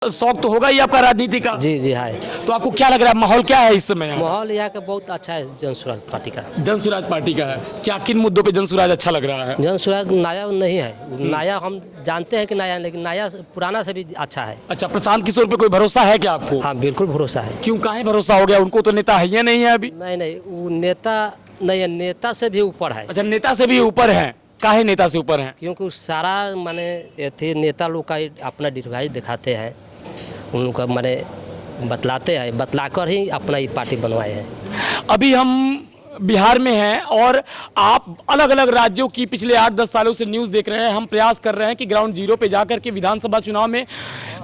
शौक तो होगा ही आपका राजनीति का। जी जी है। तो आपको क्या लग रहा है, माहौल क्या है इस समय? माहौल यहाँ का बहुत अच्छा है जनसुराज पार्टी का। जनसुराज पार्टी का है क्या? किन मुद्दों पे जनसुराज अच्छा लग रहा है? जनसुराज नया नहीं है, नया हम जानते हैं कि नया है, लेकिन नया पुराना से भी अच्छा है। अच्छा, प्रशांत किशोर पे कोई भरोसा है क्या आपको? हाँ बिल्कुल भरोसा है। क्यों, काहे भरोसा हो गया? उनको तो नेता है या नहीं है अभी? नहीं, वो नेता नहीं है, नेता से भी ऊपर है। अच्छा, नेता से भी ऊपर है। काहे नेता से ऊपर है? क्योंकि सारा माने थे नेता लोग का अपना डिवाइस दिखाते हैं, उन लोग का माने बतलाते हैं, बतलाकर ही अपना ये पार्टी बनवाए हैं। अभी हम बिहार में हैं और आप अलग अलग राज्यों की पिछले 8-10 सालों से न्यूज़ देख रहे हैं। हम प्रयास कर रहे हैं कि ग्राउंड जीरो पे जाकर के विधानसभा चुनाव में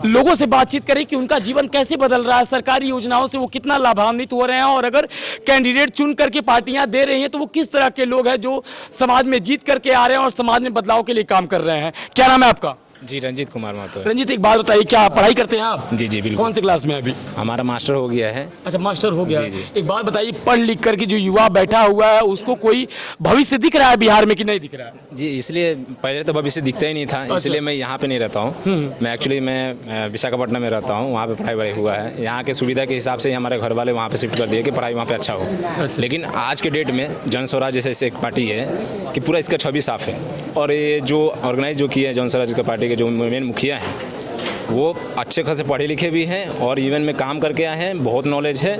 लोगों से बातचीत करें कि उनका जीवन कैसे बदल रहा है, सरकारी योजनाओं से वो कितना लाभान्वित हो रहे हैं, और अगर कैंडिडेट चुन करके पार्टियां दे रही हैं तो वो किस तरह के लोग हैं जो समाज में जीत करके आ रहे हैं और समाज में बदलाव के लिए काम कर रहे हैं। क्या नाम है आपका? जी रंजीत कुमार महतो। रंजीत, एक बात बताइए, क्या पढ़ाई करते हैं आप? जी जी बिल्कुल। कौन से क्लास में अभी? हमारा मास्टर हो गया है। अच्छा, मास्टर हो गया। जी, जी। एक बात बताइए, पढ़ लिख करके जो युवा बैठा हुआ है उसको कोई भविष्य दिख रहा है बिहार में कि नहीं दिख रहा है? जी, इसलिए पहले तो भविष्य दिखता ही नहीं था, इसलिए मैं यहाँ पे नहीं रहता हूँ। मैं एक्चुअली विशाखापट्टनम में रहता हूँ, वहाँ पे पढ़ाई वढ़ाई हुआ है। यहाँ के सुविधा के हिसाब से हमारे घर वाले वहाँ पे शिफ्ट कर दिए कि पढ़ाई वहाँ पे अच्छा हो। लेकिन आज के डेट में जन स्वराज जैसे एक पार्टी है कि पूरा इसका छवि साफ है, और ये जो ऑर्गेनाइज जो किया है जन स्वराज पार्टी के जो मेन मुखिया हैं वो अच्छे खासे पढ़े लिखे भी हैं और इवन में काम करके आए हैं, बहुत नॉलेज है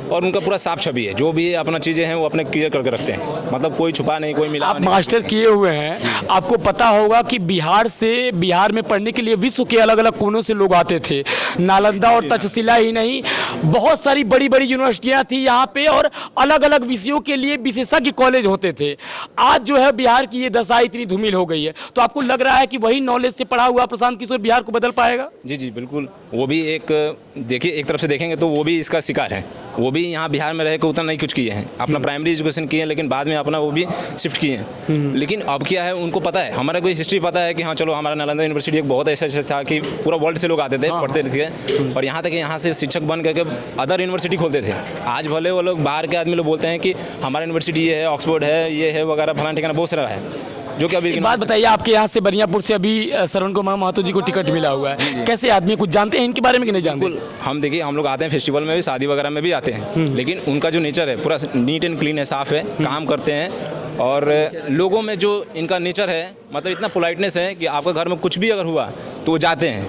और उनका पूरा साफ छवि है। जो भी अपना चीज़ें हैं वो अपने क्लियर करके रखते हैं, मतलब कोई छुपा नहीं, कोई मिला आप नहीं। मास्टर किए हुए हैं, आपको पता होगा कि बिहार में पढ़ने के लिए विश्व के अलग अलग कोनों से लोग आते थे। नालंदा और तक्षशिला ही नहीं, बहुत सारी बड़ी बड़ी यूनिवर्सिटियां थी यहाँ पे और अलग अलग विषयों के लिए विशेषज्ञ कॉलेज होते थे। आज जो है बिहार की ये दशा इतनी धूमिल हो गई है, तो आपको लग रहा है कि वही नॉलेज से पढ़ा हुआ प्रशांत किशोर बिहार को बदल पाएगा? जी जी बिल्कुल। वो भी एक देखिए, एक तरफ से देखेंगे तो वो भी इसका शिकार है। वो भी यहाँ बिहार में रह के उतना नहीं कुछ किए हैं, अपना प्राइमरी एजुकेशन किए हैं, लेकिन बाद में अपना वो भी शिफ्ट किए हैं। लेकिन अब क्या है, उनको पता है, हमारा कोई हिस्ट्री पता है कि हाँ चलो हमारा नालंदा यूनिवर्सिटी एक बहुत ऐसा था कि पूरा वर्ल्ड से लोग आते थे, पढ़ते थे, और यहाँ तक यहाँ से शिक्षक बन करके अदर यूनिवर्सिटी खोलते थे। आज भले वो लोग बाहर के आदमी लोग बोलते हैं कि हमारा यूनिवर्सिटी ये है, ऑक्सफोर्ड है, ये है वगैरह, फलाना ठिकाना बहुत सारा है। जो कि अभी बात बताइए, आपके यहाँ से बनियापुर से अभी श्रवण कुमार महतो जी को टिकट मिला हुआ है, कैसे आदमी कुछ जानते हैं इनके बारे में कि नहीं जानते? हम देखिए, हम लोग आते हैं फेस्टिवल में भी, शादी वगैरह में भी आते हैं, लेकिन उनका जो नेचर है पूरा नीट एंड क्लीन है, साफ है, काम करते हैं, और लोगों में जो इनका नेचर है मतलब इतना पोलाइटनेस है कि आपका घर में कुछ भी अगर हुआ तो वो जाते हैं,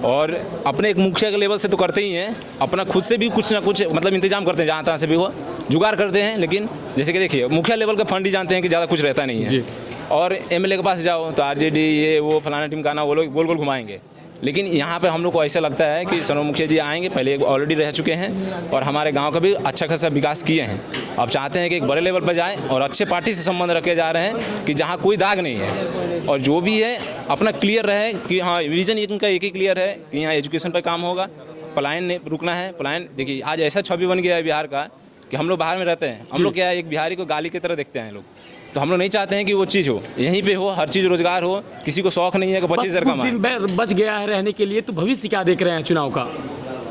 और अपने एक मुखिया के लेवल से तो करते ही हैं, अपना खुद से भी कुछ ना कुछ मतलब इंतजाम करते हैं, जहाँ तहाँ से भी हो जुगाड़ करते हैं। लेकिन जैसे कि देखिए, मुखिया लेवल का फंड ही जानते हैं कि ज़्यादा कुछ रहता नहीं है, और एमएलए के पास जाओ तो आरजेडी ये वो फलाना टीम का ना, वो लोग गोल गोल घुमाएंगे। लेकिन यहाँ पे हम लोग को ऐसा लगता है कि सनोज मुखिया जी आएंगे, पहले ऑलरेडी रह चुके हैं और हमारे गांव का भी अच्छा खासा विकास किए हैं। अब चाहते हैं कि एक बड़े लेवल पर जाएं और अच्छे पार्टी से संबंध रखे जा रहे हैं कि जहाँ कोई दाग नहीं है, और जो भी है अपना क्लियर रहे कि हाँ विजन इनका एक ही क्लियर है कि यहाँ एजुकेशन पर काम होगा, पलायन नहीं रुकना है। पलायन देखिए, आज ऐसा छवि बन गया है बिहार का कि हम लोग बाहर में रहते हैं, हम लोग क्या है, एक बिहारी को गाली की तरह देखते हैं लोग, तो हम लोग नहीं चाहते हैं कि वो चीज़ हो, यहीं पे हो, हर चीज़ रोजगार हो, किसी को शौक नहीं है कि 25,000 कमाए। बच गया है रहने के लिए, तो भविष्य क्या देख रहे हैं चुनाव का?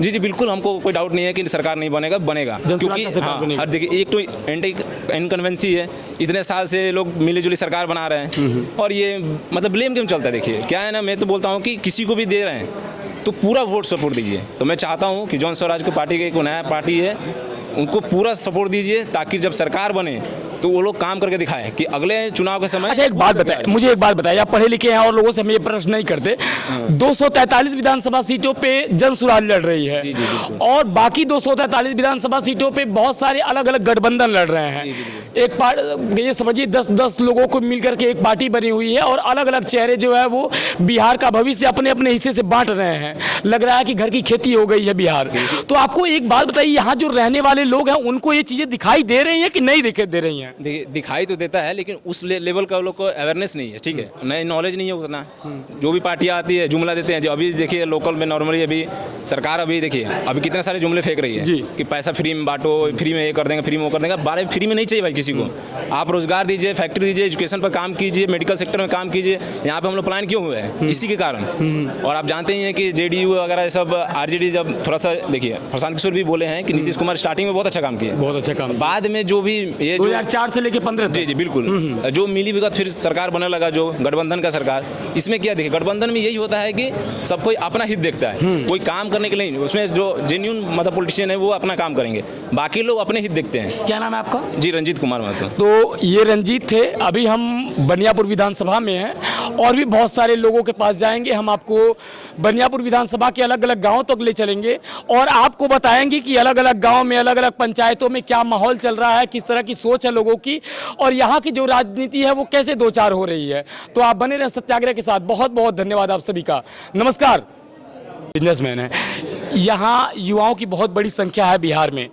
जी जी बिल्कुल, हमको कोई डाउट नहीं है कि सरकार नहीं बनेगा, बनेगा, क्योंकि हाँ, हर देखिए, एक तो एंटी इनकन्वेंसी है, इतने साल से लोग मिली-जुली सरकार बना रहे हैं, और ये मतलब ब्लेम गेम चलता है। देखिए क्या है ना, मैं तो बोलता हूँ कि किसी को भी दे रहे हैं तो पूरा वोट सपोर्ट दीजिए। तो मैं चाहता हूँ कि जन स्वराज की पार्टी की एक नया पार्टी है, उनको पूरा सपोर्ट दीजिए, ताकि जब सरकार बने तो वो लोग काम करके दिखाएं कि अगले चुनाव के समय। अच्छा, एक बात बताइए, मुझे एक बात बताइए, आप पढ़े लिखे हैं और लोगों से हम ये प्रश्न नहीं करते, 243 विधानसभा सीटों पे जन स्वराज लड़ रही है, और बाकी 243 विधानसभा सीटों पे बहुत सारे अलग अलग गठबंधन लड़ रहे हैं। एक पार्टी, ये समझिए 10-10 लोगों को मिलकर के एक पार्टी बनी हुई है, और अलग अलग चेहरे जो है वो बिहार का भविष्य अपने अपने हिस्से से बांट रहे हैं। लग रहा है कि घर की खेती हो गई है बिहार। तो आपको एक बात बताइए, यहाँ जो रहने वाले लोग हैं उनको ये चीजें दिखाई दे रही है कि नहीं दे रही हैं? देखिए, दिखाई तो देता है, लेकिन उस लेवल का लोग को अवेयरनेस नहीं है, ठीक है, नई नॉलेज नहीं है उतना। जो भी पार्टियां आती है जुमला देते हैं, जो अभी देखिए लोकल में नॉर्मली अभी सरकार अभी देखिए अभी कितने सारे जुमले फेंक रही है कि पैसा फ्री में बांटो, फ्री में ये कर देंगे, फ्री में वो कर देंगे। बारे फ्री में नहीं चाहिए भाई किसी को, आप रोजगार दीजिए, फैक्ट्री दीजिए, एजुकेशन पर काम कीजिए, मेडिकल सेक्टर में काम कीजिए। यहाँ पे हम लोग प्लान क्यों हुए हैं, इसी के कारण। और आप जानते ही हैं कि जेडीयू वगैरह सब, आरजेडी जब थोड़ा सा देखिए, प्रशांत किशोर भी बोले हैं कि नीतीश कुमार स्टार्टिंग में बहुत अच्छा काम किया, बहुत अच्छा काम, बाद में जो भी ये 4 से लेके 15 जी तक। जी बिल्कुल। जो मिली भगत फिर सरकार बनने लगा, जो गठबंधन का सरकार, इसमें क्या देखिए, गठबंधन में यही होता है कि सब कोई अपना हित देखता है, कोई काम करने के लिए नहीं। उसमें जो जेन्युइन मतलब पॉलिटिशियन है वो अपना काम करेंगे, बाकी लोग अपने हित देखते हैं। क्या नाम है आपका? जी रंजीत कुमार महतो। तो ये रंजीत थे। अभी हम बनियापुर विधानसभा में हैं और भी बहुत सारे लोगों के पास जाएंगे। हम आपको बनियापुर विधानसभा के अलग अलग गांवों तक ले चलेंगे और आपको बताएंगे कि अलग अलग गांव में, अलग अलग पंचायतों में क्या माहौल चल रहा है, किस तरह की सोच है लोगों की और यहाँ की जो राजनीति है वो कैसे दो चार हो रही है। तो आप बने रहें सत्याग्रह के साथ। बहुत बहुत धन्यवाद आप सभी का। नमस्कार। बिजनेसमैन है। यहाँ युवाओं की बहुत बड़ी संख्या है बिहार में।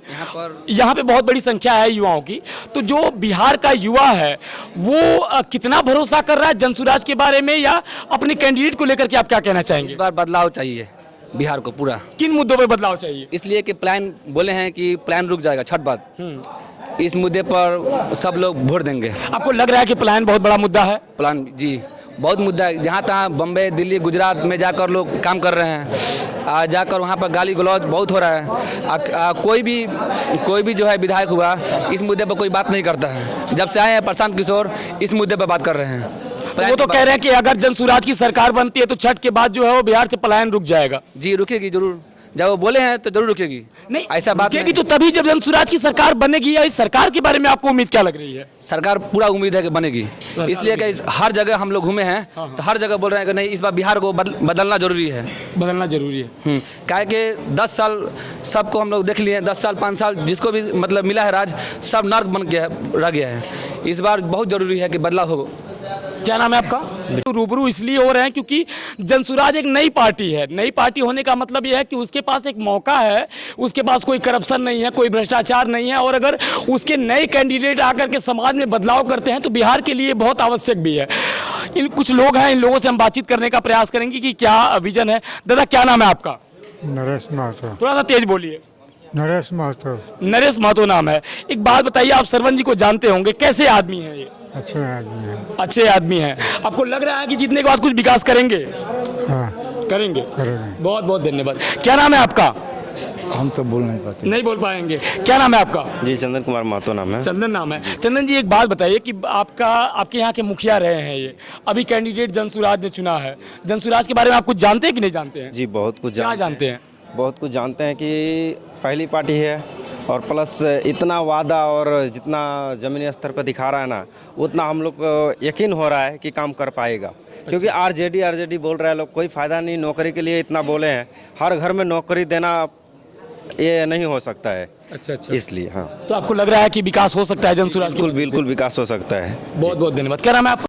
यहाँ पे बहुत बड़ी संख्या है युवाओं की। तो जो बिहार का युवा है वो कितना भरोसा कर रहा है जनसुराज के बारे में या अपने कैंडिडेट को लेकर के आप क्या कहना चाहेंगे? इस बार बदलाव चाहिए बिहार को पूरा, किन मुद्दों पे बदलाव चाहिए? इसलिए कि प्लान बोले हैं कि प्लान रुक जाएगा छठ बाद। इस मुद्दे पर सब लोग वोट देंगे। आपको लग रहा है कि प्लान बहुत बड़ा मुद्दा है? प्लान जी बहुत मुद्दा है। जहाँ तहाँ बम्बई, दिल्ली, गुजरात में जाकर लोग काम कर रहे हैं। जाकर वहाँ पर गाली गलौज बहुत हो रहा है। कोई भी जो है विधायक हुआ इस मुद्दे पर कोई बात नहीं करता है। जब से आए हैं प्रशांत किशोर इस मुद्दे पर बात कर रहे हैं। वो तो कह रहे हैं कि अगर जनसुराज की सरकार बनती है तो छठ के बाद जो है वो बिहार से पलायन रुक जाएगा। जी रुकेगी जरूर, जब वो बोले हैं तो जरूर रुकेगी। नहीं ऐसा बात रुकेगी नहीं। तो तभी जब जनसुराज की सरकार बनेगी। या इस सरकार के बारे में आपको उम्मीद क्या लग रही है? सरकार पूरा उम्मीद है कि बनेगी, इसलिए कि हर जगह हम लोग घूमे हैं तो हर जगह बोल रहे हैं कि नहीं इस बार बिहार को बदलना जरूरी है। बदलना जरूरी है। काहे कि 10 साल सबको हम लोग देख लिए हैं। 10 साल 5 साल जिसको भी मतलब मिला है राज, सब नर्क बन गया रह गया है। इस बार बहुत जरूरी है कि बदलाव हो। क्या नाम है आपका? तो रूबरू इसलिए हो रहे हैं क्योंकि जनसुराज एक नई पार्टी है। नई पार्टी होने का मतलब यह है कि उसके पास एक मौका है, उसके पास कोई करप्शन नहीं है, कोई भ्रष्टाचार नहीं है और अगर उसके नए कैंडिडेट आकर के समाज में बदलाव करते हैं तो बिहार के लिए बहुत आवश्यक भी है। इन कुछ लोग हैं, इन लोगों से हम बातचीत करने का प्रयास करेंगे कि क्या विजन है। दादा क्या नाम है आपका? नरेश महतो। थोड़ा सा तेज बोलिए। नरेश महतो। नरेश महतो नाम है। एक बात बताइए, आप सरवन जी को जानते होंगे, कैसे आदमी है ये? अच्छे आदमी हैं। अच्छे आदमी हैं। आपको लग रहा है कि जीतने के बाद कुछ विकास करेंगे? हाँ करेंगे। करेंगे। बहुत बहुत धन्यवाद। क्या नाम है आपका? हम तो बोल नहीं पाते। नहीं बोल पाएंगे। क्या नाम है आपका? जी चंदन कुमार महतो नाम है। चंदन नाम है। चंदन जी एक बात बताइए कि आपके यहाँ के मुखिया रहे हैं ये, अभी कैंडिडेट जनसुराज ने चुना है। जनसुराज के बारे में आप कुछ जानते हैं कि नहीं जानते हैं? जी बहुत कुछ क्या जानते हैं? बहुत कुछ जानते हैं कि पहली पार्टी है और प्लस इतना वादा और जितना ज़मीनी स्तर पर दिखा रहा है ना, उतना हम लोग को यकीन हो रहा है कि काम कर पाएगा। क्योंकि आरजेडी बोल रहा है लोग, कोई फ़ायदा नहीं। नौकरी के लिए इतना बोले हैं, हर घर में नौकरी देना ये नहीं हो सकता है। अच्छा अच्छा। इसलिए हाँ तो आपको लग रहा है कि विकास हो सकता है जनसुराज? बिल्कुल बिल्कुल विकास हो सकता है। बहुत बहुत धन्यवाद। क्या नाम है आपका?